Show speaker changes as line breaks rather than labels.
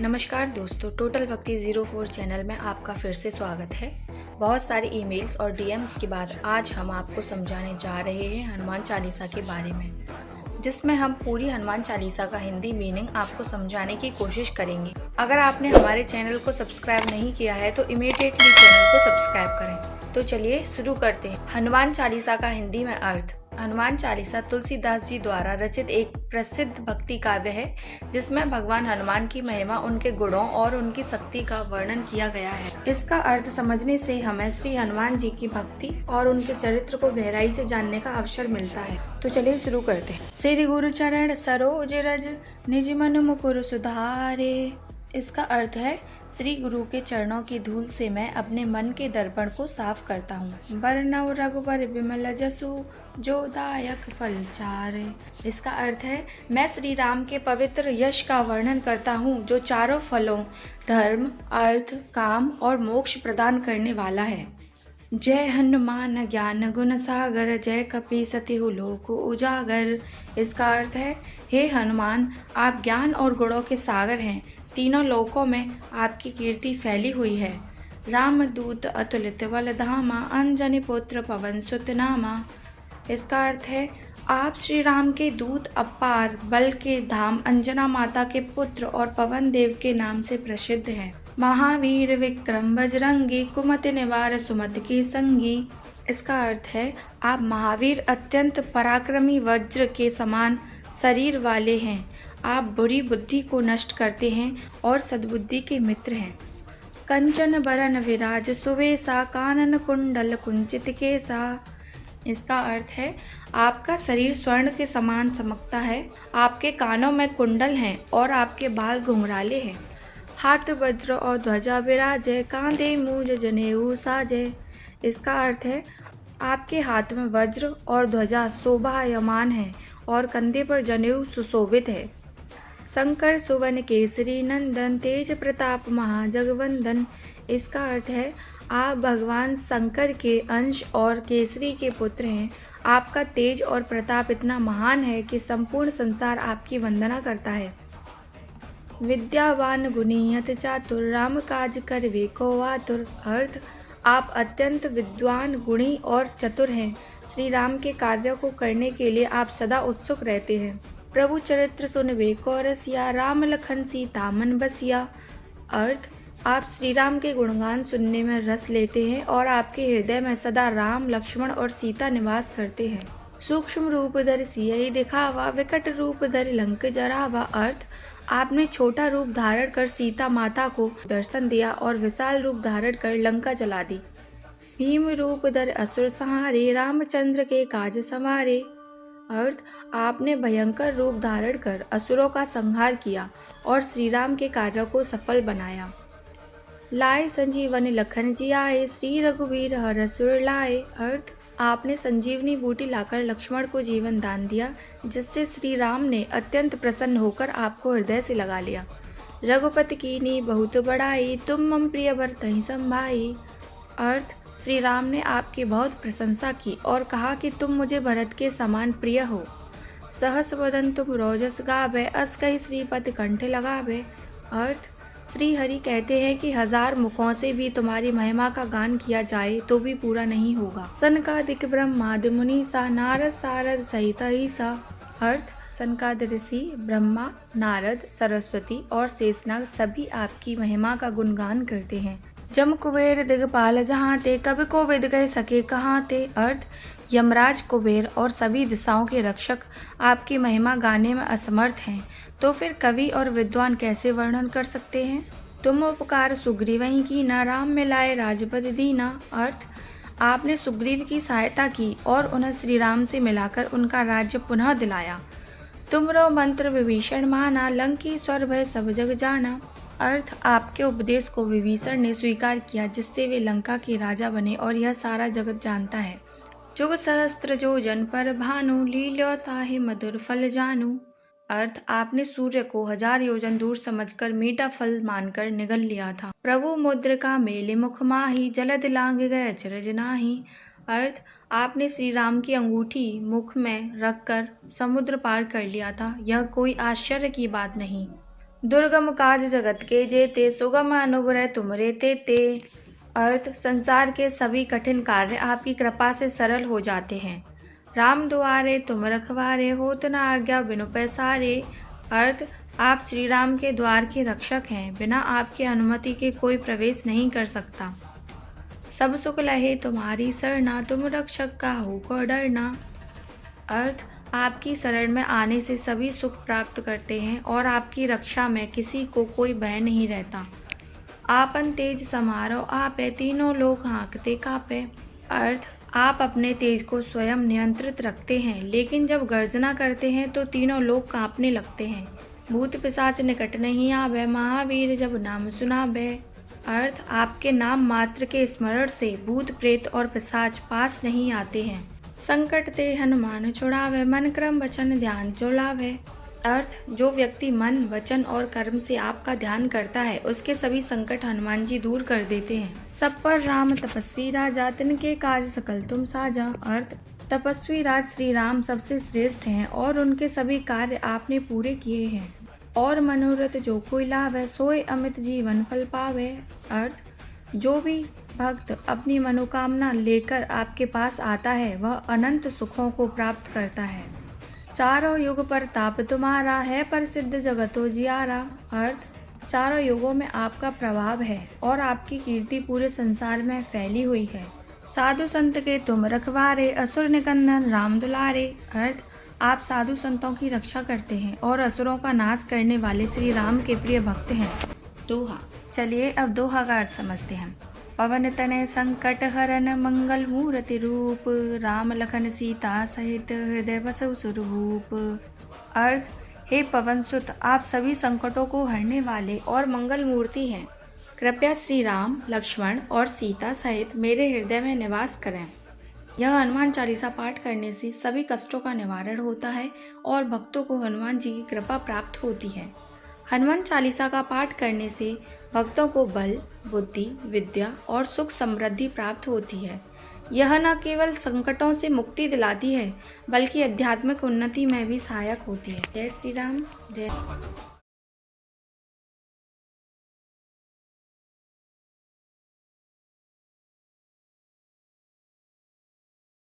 नमस्कार दोस्तों, टोटल भक्ति 04 चैनल में आपका फिर से स्वागत है। बहुत सारे ईमेल्स और डीएम्स के बाद आज हम आपको समझाने जा रहे हैं हनुमान चालीसा के बारे में, जिसमें हम पूरी हनुमान चालीसा का हिंदी मीनिंग आपको समझाने की कोशिश करेंगे। अगर आपने हमारे चैनल को सब्सक्राइब नहीं किया है तो इमीडिएटली चैनल को सब्सक्राइब करें। तो चलिए शुरू करते हैं। हनुमान चालीसा का हिंदी में अर्थ। हनुमान चालीसा तुलसीदास जी द्वारा रचित एक प्रसिद्ध भक्ति काव्य है, जिसमें भगवान हनुमान की महिमा, उनके गुणों और उनकी शक्ति का वर्णन किया गया है। इसका अर्थ समझने से हमें श्री हनुमान जी की भक्ति और उनके चरित्र को गहराई से जानने का अवसर मिलता है। तो चलिए शुरू करते हैं। श्री गुरु चरण सरोज रज निज मन मुकुर सुधारे। इसका अर्थ है, श्री गुरु के चरणों की धूल से मैं अपने मन के दर्पण को साफ करता हूँ। बरनव रघुवर विमल जसु जो दायक फल चारे। इसका अर्थ है, मैं श्री राम के पवित्र यश का वर्णन करता हूँ, जो चारों फलों धर्म, अर्थ, काम और मोक्ष प्रदान करने वाला है। जय हनुमान ज्ञान गुण सागर जय कपि सतिहु लोक उजागर। इसका अर्थ है, हे हनुमान, आप ज्ञान और गुणों के सागर हैं। तीनों लोकों में आपकी कीर्ति फैली हुई है। रामदूत अतुलित बल धामा अंजनी पुत्र पवन सुत नामा। इसका अर्थ है, आप श्री राम के दूत अपार बल के धाम अंजना माता के पुत्र और पवन देव के नाम से प्रसिद्ध हैं। महावीर विक्रम बजरंगी कुमति निवार सुमति की संगी। इसका अर्थ है, आप महावीर अत्यंत पराक्रमी वज्र के समान शरीर वाले हैं। आप बुरी बुद्धि को नष्ट करते हैं और सद्बुद्धि के मित्र हैं। कंचन बरन विराज सुवेसा कानन कुंडल कुंचित केसा। इसका अर्थ है, आपका शरीर स्वर्ण के समान चमकता है। आपके कानों में कुंडल हैं और आपके बाल घुंघराले हैं। हाथ वज्र और ध्वजा विराजे कांधे मूज जनेऊ साजे। इसका अर्थ है, आपके हाथ में वज्र और ध्वजा शोभायमान है और कंधे पर जनेऊ सुशोभित है। शंकर सुवन केसरी नंदन तेज प्रताप महाजगवंदन। इसका अर्थ है, आप भगवान शंकर के अंश और केसरी के पुत्र हैं। आपका तेज और प्रताप इतना महान है कि संपूर्ण संसार आपकी वंदना करता है। विद्यावान गुणियत चातुर राम काज करवे को आतुर। अर्थ, आप अत्यंत विद्वान, गुणी और चतुर हैं। श्री राम के कार्यों को करने के लिए आप सदा उत्सुक रहते हैं। प्रभु चरित्र सुनवे को रसिया राम लखन सीता मन बसिया। अर्थ, आप श्री राम के गुणगान सुनने में रस लेते हैं और आपके हृदय में सदा राम, लक्ष्मण और सीता निवास करते हैं। सूक्ष्म रूप धरि सियहि दिखावा विकट रूप धरि लंक जरावा। अर्थ, आपने छोटा रूप धारण कर सीता माता को दर्शन दिया और विशाल रूप धारण कर लंका जला दी। भीम रूप धरि असुर संहारे रामचंद्र के काज संवारे। अर्थ, आपने भयंकर रूप धारण कर असुरों का संहार किया और श्री राम के कार्यों को सफल बनाया। लाए संजीवन लखन जी आए श्री रघुवीर हर सुर लाए। अर्थ, आपने संजीवनी बूटी लाकर लक्ष्मण को जीवन दान दिया, जिससे श्री राम ने अत्यंत प्रसन्न होकर आपको हृदय से लगा लिया। रघुपति कीन्ही बहुत बड़ाई तुम मम प्रिय भरतहि संभाई। अर्थ, श्री राम ने आपकी बहुत प्रशंसा की और कहा कि तुम मुझे भरत के समान प्रिय हो। सहस वदन तुम रोजस गावे अस कहि श्रीपति कंठ लगावे। अर्थ, श्री हरि कहते हैं कि 1000 मुखों से भी तुम्हारी महिमा का गान किया जाए तो भी पूरा नहीं होगा। सनकादिक ब्रह्मादि मुनीसा नारद सारद सहित ईसा। अर्थ, सनकादिक ऋषि ब्रह्मा, नारद, सरस्वती और शेषनाग सभी आपकी महिमा का गुणगान करते हैं। जम कुबेर दिगपाल जहाँ ते कवि को विद गए सके कहाँ ते। अर्थ, यमराज, कुबेर और सभी दिशाओं के रक्षक आपकी महिमा गाने में असमर्थ हैं, तो फिर कवि और विद्वान कैसे वर्णन कर सकते हैं। तुम उपकार सुग्रीवहि कीना राम मिलाए राजपद दीना। अर्थ, आपने सुग्रीव की सहायता की और उन्हें श्री राम से मिलाकर उनका राज्य पुनः दिलाया। तुमरो मंत्र विभीषण माना लंकेश्वर भय सब जग जाना। अर्थ, आपके उपदेश को विभीषण ने स्वीकार किया, जिससे वे लंका के राजा बने और यह सारा जगत जानता है। जुग सहस्त्र जो जन पर भानु लील्यो ताहि मधुर फल जानू। अर्थ, आपने सूर्य को 1000 योजन दूर समझकर मीठा फल मानकर निगल लिया था। प्रभु मुद्रिका मेले मुख माही जलद लांग गए अचरज नाही। अर्थ, आपने श्री राम की अंगूठी मुख में रखकर समुद्र पार कर लिया था। यह कोई आश्चर्य की बात नहीं। दुर्गम काज जगत के जेते, सुगम अनुग्रह तुमरे ते। अर्थ, संसार के सभी कठिन कार्य आपकी कृपा से सरल हो जाते हैं। राम दुआरे तुम रखवारे, होत न आज्ञा बिनु पैसारे। अर्थ, आप श्री राम के द्वार के रक्षक हैं, बिना आपकी अनुमति के कोई प्रवेश नहीं कर सकता। सब सुख लहे तुम्हारी सरना, तुम रक्षक काहू को डरना। अर्थ, आपकी शरण में आने से सभी सुख प्राप्त करते हैं और आपकी रक्षा में किसी को कोई भय नहीं रहता। आपन तेज समारो आपे, तीनों लोग हाँकते कापे। अर्थ, आप अपने तेज को स्वयं नियंत्रित रखते हैं, लेकिन जब गर्जना करते हैं तो तीनों लोग कांपने लगते हैं। भूत पिशाच निकट नहीं आवे, महावीर जब नाम सुनावे। अर्थ, आपके नाम मात्र के स्मरण से भूत प्रेत और पिशाच पास नहीं आते हैं। संकट ते हनुमान छुड़ावे, मन क्रम वचन ध्यान जो लावे। अर्थ, जो व्यक्ति मन वचन और कर्म से आपका ध्यान करता है, उसके सभी संकट हनुमान जी दूर कर देते हैं। सब पर राम तपस्वी राजा, तिनके काज सकल तुम साजा। अर्थ, तपस्वी राज श्री राम सबसे श्रेष्ठ हैं और उनके सभी कार्य आपने पूरे किए हैं। और मनोरथ जो कोई लावे, सोए अमित जीवन फल पावे। अर्थ, जो भी भक्त अपनी मनोकामना लेकर आपके पास आता है, वह अनंत सुखों को प्राप्त करता है। चारों युग पर ताप तुम्हारा है, प्रसिद्ध जगतो जियारा। अर्थ, चारों युगों में आपका प्रभाव है और आपकी कीर्ति पूरे संसार में फैली हुई है। साधु संत के तुम रखवारे, असुर निकंदन राम दुलारे। अर्थ, आप साधु संतों की रक्षा करते हैं और असुरों का नाश करने वाले श्री राम के प्रिय भक्त हैं। दोहा। चलिए अब दोहा का अर्थ समझते हैं। पवन तनय संकट हरन, मंगल मूर्ति रूप, राम लखन सीता सहित हृदय बसउ सुरभूप। अर्थ, हे पवन सुत, आप सभी संकटों को हरने वाले और मंगल मूर्ति हैं। कृपया श्री राम, लक्ष्मण और सीता सहित मेरे हृदय में निवास करें। यह हनुमान चालीसा पाठ करने से सभी कष्टों का निवारण होता है और भक्तों को हनुमान जी की कृपा प्राप्त होती है। हनुमान चालीसा का पाठ करने से भक्तों को बल, बुद्धि, विद्या और सुख समृद्धि प्राप्त होती है। यह न केवल संकटों से मुक्ति दिलाती है, बल्कि आध्यात्मिक उन्नति में भी सहायक होती है। जय श्री राम, जय।